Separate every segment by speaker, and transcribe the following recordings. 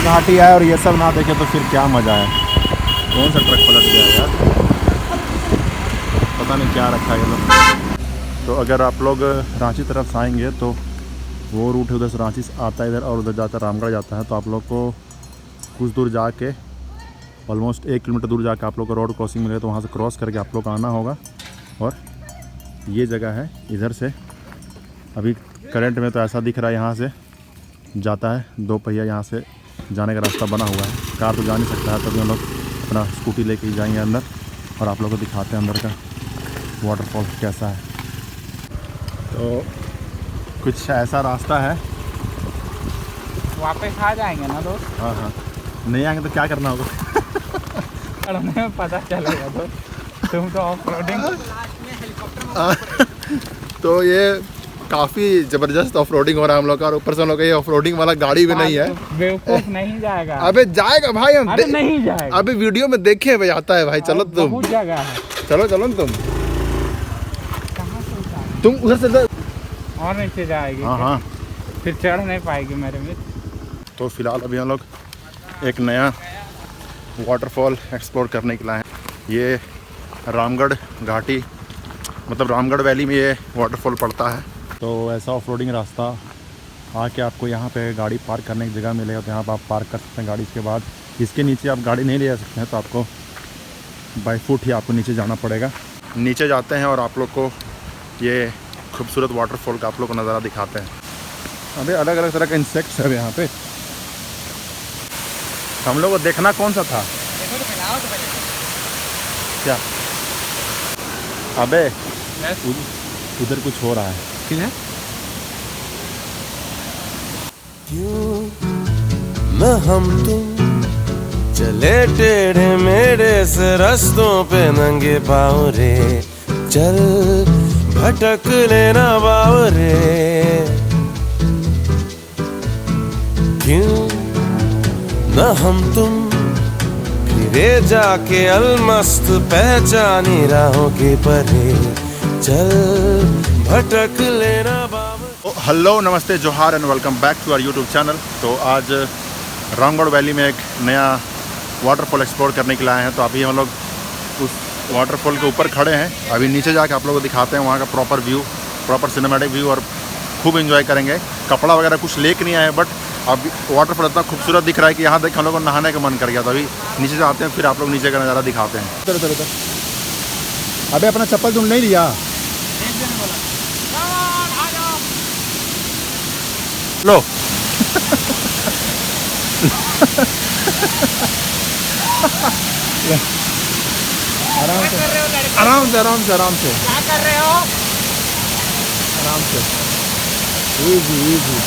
Speaker 1: घाटी आए और ये सब ना देखे तो फिर क्या मज़ा है। कौन सा ट्रक पलट गया यार, पता नहीं क्या रखा है ये लोग। तो अगर आप लोग रांची तरफ से आएंगे तो वो रूट है, उधर से रांची से आता है इधर और उधर जाता है रामगढ़ जाता है। तो आप लोग को कुछ दूर जाके, ऑलमोस्ट 1 किलोमीटर दूर जाके आप लोग को रोड क्रॉसिंग मिले तो वहाँ से क्रॉस करके आप लोग को आना होगा। और ये जगह है इधर से, अभी करंट में तो ऐसा दिख रहा है यहाँ से जाता है 2 पहिया, यहाँ से जाने का रास्ता बना हुआ है। कार तो जा नहीं सकता है, तभी हम लोग अपना स्कूटी लेके जाएंगे अंदर और आप लोग को दिखाते हैं अंदर का वाटरफॉल कैसा है। तो कुछ ऐसा रास्ता है,
Speaker 2: वापस आ जाएंगे ना दोस्त।
Speaker 1: हाँ हाँ, नहीं आएंगे तो क्या करना होगा
Speaker 2: हमें पता चलेगा दोस्त, तुम तो ऑफ रोडिंग।
Speaker 1: तो ये काफ़ी ज़बरदस्त ऑफ रोडिंग हो रहा है हम लोग का, और ऊपर से हम लोग का ये ऑफ रोडिंग वाला गाड़ी भी नहीं है।
Speaker 2: बेवकूफ नहीं जाएगा।
Speaker 1: अबे जाएगा भाई, हम
Speaker 2: नहीं जाएगा।
Speaker 1: अभी वीडियो में देखे भाई आता है भाई। चलो तुम,
Speaker 2: बहुत जगह है।
Speaker 1: चलो चलो तुम
Speaker 2: कहाँ से
Speaker 1: तुम उधर से
Speaker 2: और नीचे जाएगी।
Speaker 1: हाँ हाँ,
Speaker 2: फिर चढ़ नहीं पाएगी मेरे में।
Speaker 1: तो फिलहाल अभी हम लोग एक नया वाटरफॉल एक्सप्लोर करने के लिए आए हैं। ये रामगढ़ घाटी, मतलब रामगढ़ वैली में ये वाटरफॉल पड़ता है। तो ऐसा ऑफ रोडिंग रास्ता आके आपको यहाँ पे गाड़ी पार्क करने की जगह मिलेगा, तो यहाँ पर आप पार्क कर सकते हैं गाड़ी। इसके बाद इसके नीचे आप गाड़ी नहीं ले जा सकते हैं, तो आपको बाई फुट ही आपको नीचे जाना पड़ेगा। नीचे जाते हैं और आप लोग को ये खूबसूरत वाटरफॉल का आप लोग को नज़ारा दिखाते हैं। अभी अलग अलग तरह के इंसेक्ट्स है यहाँ पे। हम लोग को देखना कौन सा था क्या? अबे उधर कुछ हो रहा है।
Speaker 2: किधर?
Speaker 3: क्यों न हम तुम चले टेढ़े मेढ़े से रास्तों पे नंगे पाँव रे, चल भटक लेना बाव रे। क्यों न हम तुम फिरे जाके अलमस्त पहचानी राहों के परे, चल भटक लेना बाबा।
Speaker 1: हेलो नमस्ते जोहार and welcome back to our YouTube channel. तो आज रामगढ़ वैली में एक नया वाटरफॉल एक्सप्लोर करने के लिए आए हैं। तो अभी हम लोग उस वाटरफॉल के ऊपर खड़े हैं। अभी नीचे जाके आप लोगों को दिखाते हैं वहाँ का proper view, proper cinematic view, और खूब एंजॉय करेंगे। कपड़ा वगैरह कुछ लेके नहीं आए, बट अब वाटरफॉल इतना खूबसूरत दिख रहा है कि यहाँ देख हम लोग को नहाने का मन कर गया। तो अभी नीचे जाते हैं, फिर आप लोग नीचे का नज़ारा दिखाते हैं। चलो चलो चलो। अबे अपना चप्पल तुम नहीं लिया? लो आराम से आराम से आराम से आराम से।
Speaker 2: क्या कर रहे हो?
Speaker 1: आराम से, इजी इजी।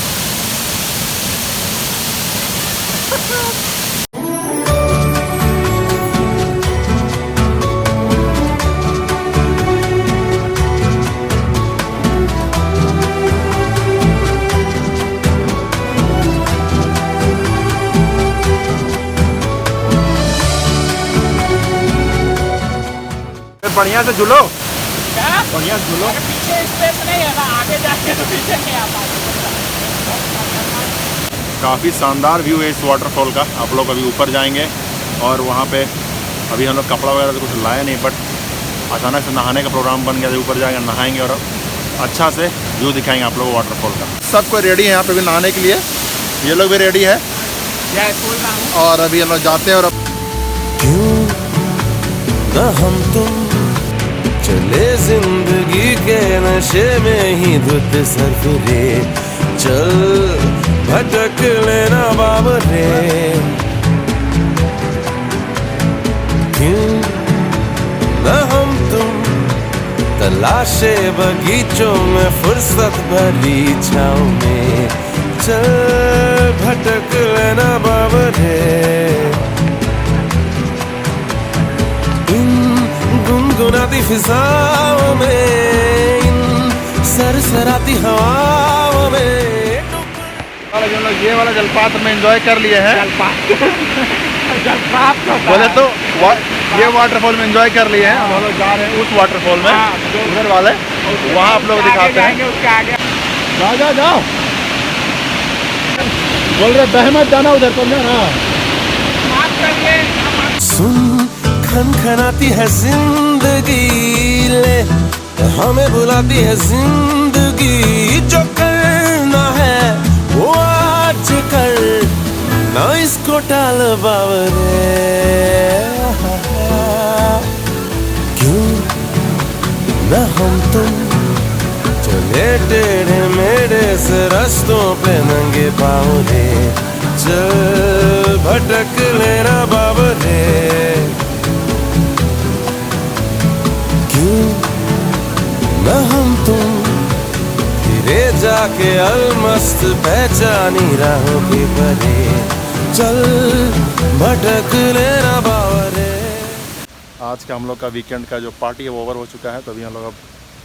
Speaker 1: बढ़िया से झूलो, बढ़िया से झूलो।
Speaker 2: पीछे स्पेस नहीं है ना, आगे जाके तो पीछे नहीं आ पाएगा।
Speaker 1: काफ़ी शानदार व्यू है इस वाटरफॉल का। आप लोग अभी ऊपर जाएंगे और वहाँ पे अभी हम लोग कपड़ा वगैरह तो कुछ लाए नहीं, बट अचानक से नहाने का प्रोग्राम बन गया। ऊपर जाएंगे, नहाएंगे और अच्छा से व्यू दिखाएंगे आप लोग वाटरफॉल का। सब कोई रेडी है यहाँ पे भी नहाने के लिए, ये लोग भी रेडी है। और अभी हम लोग जाते हैं। और
Speaker 3: क्यों न हम तुम चले जिंदगी के नशे में ही धुत सर्फ रे, चल भटक लेना बाब रे। क्यों न हम तुम तलाशे बगीचों में फुर्सत भरी छाँव में, चल भटक लेना बाब रे। गुनगुनाती फिजाओं में, इन सरसराती हवाओं में।
Speaker 1: ये वाला जलपात में एंजॉय कर लिए हैं।
Speaker 2: जलपात
Speaker 1: बोले तो ये वाटरफॉल में एंजॉय कर लिए हैं। हम लोग जा रहे हैं उस वाटरफॉल में, उधर वाले, वहाँ आप लोग दिखाते हैं।
Speaker 2: उसके आगे
Speaker 1: जाओ जाओ जाओ। बोल रहे बहमत जाना उधर समझा ना।
Speaker 2: माफ करिए।
Speaker 3: सुन खनखनाती है जिंदगी, ले हमें बुलाती है जिंदगी। जो करना है वो आज कर, ना इसको टाल बावरे। क्यों ना हम तुम चले टेढ़े मेढ़े से रास्तों पे नंगे पाँव रे। चल भटक लेना बाबरे। क्यों ना हम तुम फिरे जाके अलमस्त पहचानी राहों के परे। चल भटक लेना बाबरे।
Speaker 1: आज का हम लोग का वीकेंड का जो पार्टी है वो ओवर हो चुका है, तो अभी हम लोग अब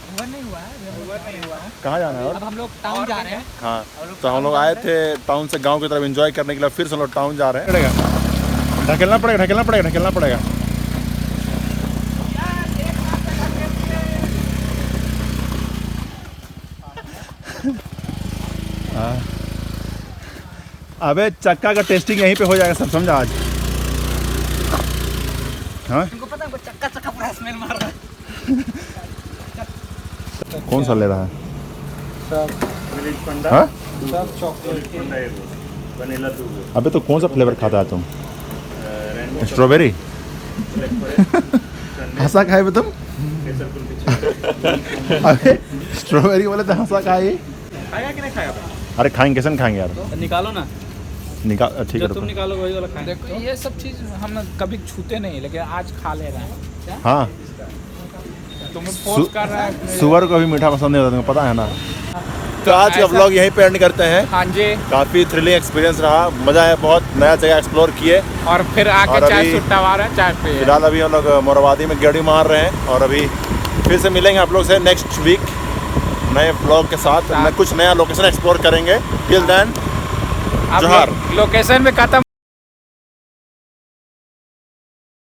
Speaker 2: ओवर नहीं हुआ है, ओवर नहीं हुआ है।
Speaker 1: कहाँ जाना है और?
Speaker 2: अब हम लोग टाउन जा रहे हैं।
Speaker 1: हाँ, तो हम लोग आए थे टाउन से गांव की तरफ एंजॉय करने के लिए, फिर से हम लोग टाउन जा रहे हैं। ढकेलना पड़ेगा, ढकेलना पड़ेगा, ढकेलना पड़ेगा। अबे चक्का का टेस्टिंग यहीं पे हो जाएगा सब, समझा आज। हाँ,
Speaker 2: तुमको पता है वो चक्का चक्का पूरा स्मेल मार रहा है।
Speaker 1: कौन सा ले रहा है?
Speaker 2: सब
Speaker 1: हाँ?
Speaker 2: सब चॉकलेट
Speaker 1: अबे तो कौन सा फ्लेवर खाता है तुम? स्ट्रॉबेरी? हंसा खाए बे तुम? अबे स्ट्रॉबेरी बोले तो हंसा खाए।
Speaker 2: खाएगा कि नहीं खाएगा?
Speaker 1: अरे खाएंगे, कैसे नहीं खाएंगे यार?
Speaker 2: तो निकालो ना,
Speaker 1: निकाल, ठीक है।
Speaker 2: जो तुम निकालो वही वाला खाएंगे। देखो ये सब चीज हम कभी छूते नहीं, लेकिन आज खा ले रहे हैं।
Speaker 1: हाँ,
Speaker 2: तुम्हें फोर्स कर रहा है।
Speaker 1: सुअर को भी मीठा पसंद नहीं होता, तुम्हें पता है ना। तो आज का व्लॉग यहीं पे एंड करते हैं।
Speaker 2: हाँ जी।
Speaker 1: काफ़ी थ्रिलिंग एक्सपीरियंस रहा, मज़ा आया बहुत, नया जगह एक्सप्लोर किए।
Speaker 2: और फिर आके
Speaker 1: और
Speaker 2: चाय
Speaker 1: अभी-
Speaker 2: सुट्टा मार रहे हैं, चाय पे।
Speaker 1: फिलहाल अभी हम लोग मोराबादी में गेड़ी मार रहे हैं, और अभी फिर से मिलेंगे आप लोग से नेक्स्ट वीक नए व्लॉग के साथ। कुछ नया लोकेशन एक्सप्लोर करेंगे। टिल देन, जोहार।
Speaker 2: लोकेशन में खत्म।